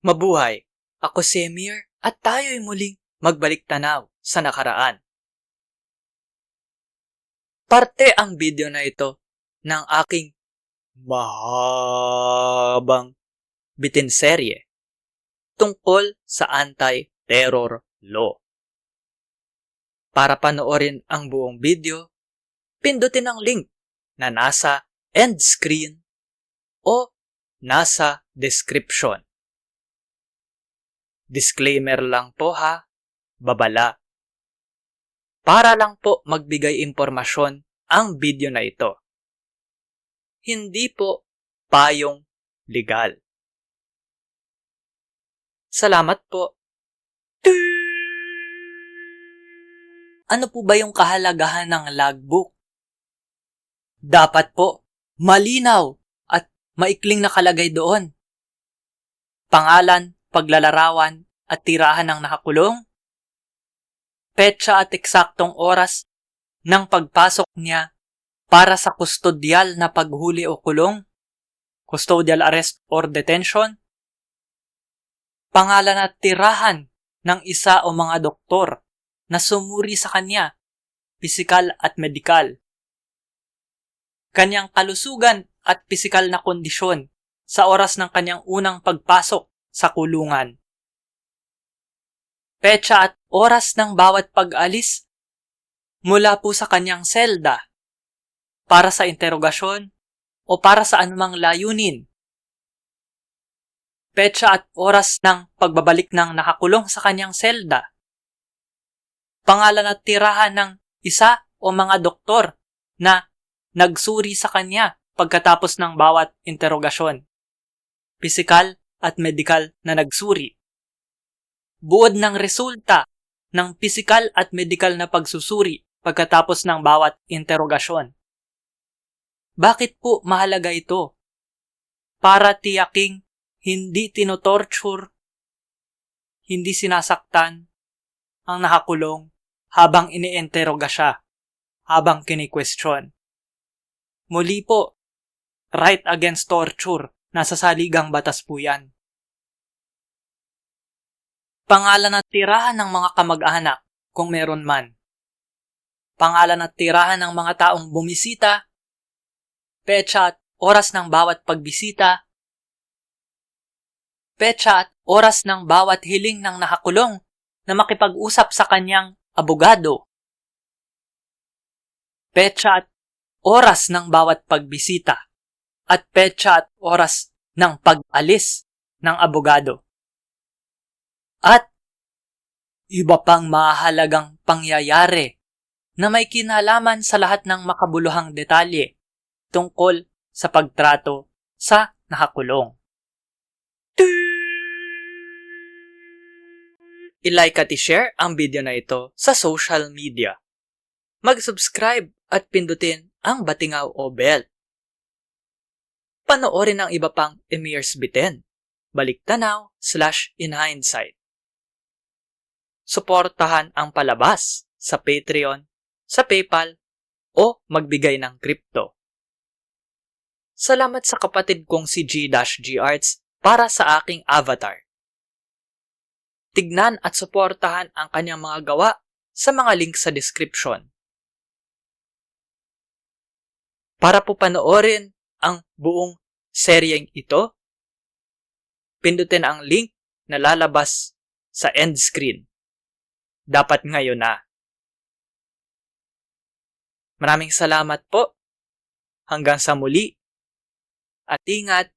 Mabuhay! Ako si Emir at tayo'y muling magbalik tanaw sa nakaraan. Parte ang video na ito ng aking mahabang bitinserye tungkol sa anti-terror law. Para panoorin ang buong video, pindutin ang link na nasa end screen o nasa description. Disclaimer lang po ha, babala. Para lang po magbigay impormasyon ang video na ito. Hindi po payong legal. Salamat po. Ano po ba yung kahalagahan ng logbook? Dapat po malinaw at maikling nakalagay doon. Pangalan, paglalarawan at tirahan ng nakakulong, petsa at eksaktong oras ng pagpasok niya para sa kustodyal na paghuli o kulong, custodial arrest or detention, pangalan at tirahan ng isa o mga doktor na sumuri sa kanya, pisikal at medikal, kanyang kalusugan at pisikal na kondisyon sa oras ng kanyang unang pagpasok sa kulungan, petsa at oras ng bawat pag-alis mula po sa kanyang selda para sa interogasyon o para sa anumang layunin, petsa at oras ng pagbabalik ng nakakulong sa kanyang selda, pangalan at tirahan ng isa o mga doktor na nagsuri sa kanya pagkatapos ng bawat interogasyon, pisikal at medikal na nagsuri, buod ng resulta ng pisikal at medikal na pagsusuri pagkatapos ng bawat interogasyon. Bakit po mahalaga ito? Para tiyaking hindi tinotorture, hindi sinasaktan ang nakakulong habang iniinteroga siya, habang kini-question. Muli po, right against torture, nasa saligang batas po yan. Pangalan at tirahan ng mga kamag-anak, kung meron man. Pangalan at tirahan ng mga taong bumisita, petsa at oras ng bawat pagbisita, petsa at oras ng bawat hiling ng nakakulong na makipag-usap sa kanyang abogado, petsa at oras ng bawat pagbisita, at petsa at oras ng pag-alis ng abogado. At iba pang mahalagang pangyayari na may kinalaman sa lahat ng makabuluhang detalye tungkol sa pagtrato sa nakakulong. I-like at i-share ang video na ito sa social media. Mag-subscribe at pindutin ang batingaw o bell. Panoorin ang iba pang Emir's Bitin, baliktanaw/inhindsight. Suportahan ang palabas sa Patreon, sa PayPal, o magbigay ng crypto. Salamat sa kapatid kong si G-G Arts para sa aking avatar. Tignan at suportahan ang kanyang mga gawa sa mga link sa description. Para po panoorin ang buong seryeng ito, pindutin ang link na lalabas sa end screen. Dapat ngayon na. Maraming salamat po. Hanggang sa muli. At ingat.